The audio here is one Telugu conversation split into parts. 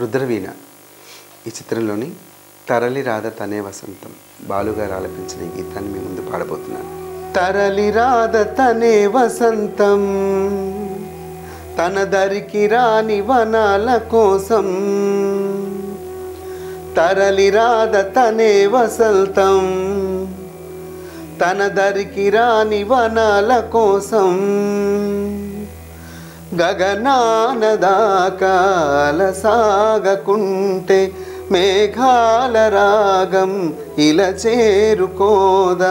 రుద్రవీణ ఈ చిత్రంలోని తరలి రాధ తనే వసంతం బాలుగారు ఆలపించిన ఈ గీతాన్ని మీ ముందు పాడబోతున్నాను. తరలి రాధ తనే వసంతం తన దరికి రాని వనాల కోసం, తరలి రాధ తనే వసంతం తన దరికి రాని వనాల కోసం, గగనానదాకాల సాగకుంటే మేఘాల రాగం ఇలా చేరుకోద,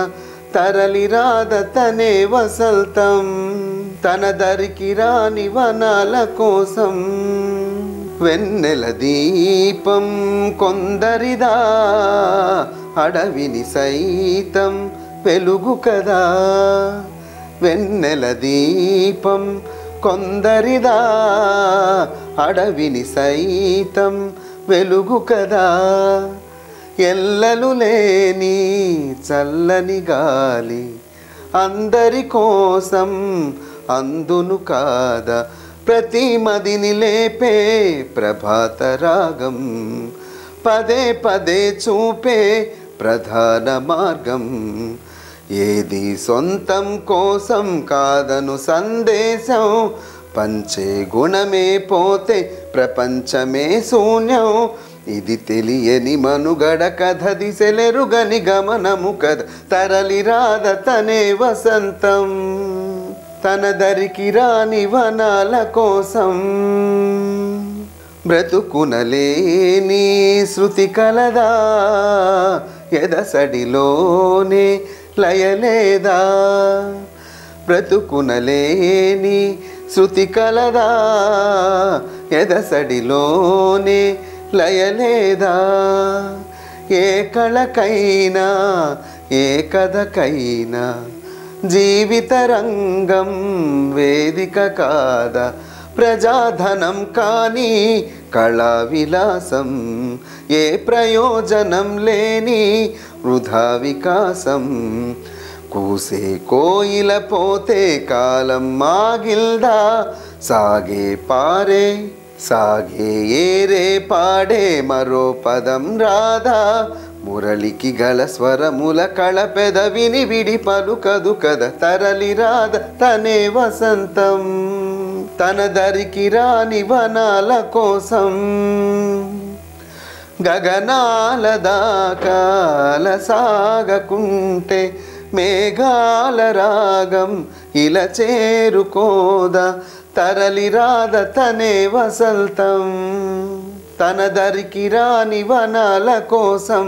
తరలి రాధ తనే వసంతం తన దరికి రాని వనాల కోసం. వెన్నెల దీపం కొందరిదా అడవిని సైతం వెలుగు కదా, వెన్నెల దీపం కొందరిదా అడవిని సైతం వెలుగు కదా, ఎల్లలు లేని చల్లని గాలి అందరి కోసం అందును కాదా, ప్రతి మదిని లేపే ప్రభాత రాగం పదే పదే చూపే ప్రధాన మార్గం, ఏది సొంతం కోసం కాదను సందేశం, పంచే గుణమే పోతే ప్రపంచమే శూన్యం, ఇది తెలియని మనుగడ కథ దిశలెరుగని గమనము కథ, తరలి రాధ తనే వసంతం తన దరికి రాని వనాల కోసం. బ్రతుకునలేని శృతి కలదా ఎదసడిలోనే లయలేదా, బ్రతుకునలేని శృతి కలదా ఎదసడిలోనే లయలేదా, ఏ కళకైనా ఏ కథకైనా జీవిత రంగం వేదిక కాదా, ప్రజాధనం కానీ కళా విలాసం ఏ ప్రయోజనం లేని వృధా వికాసం, కూసే కోయిల పోతే కాలం మాగిల్దా, సాగే పారే సాగే ఏరే పాడే మరో పదం రాధా, మురళికి గల స్వరముల కళ పెదవిని విడి పలుకదు కద, తరలి రాధ తనే వసంతం తన దరికి రాని వనాల కోసం, గగనాల దాకాల సాగకుంటే మేఘాల రాగం ఇలా చేరుకోదా, తరలి రాధ తనే వసంతం తన దరికి రాని వనాల కోసం.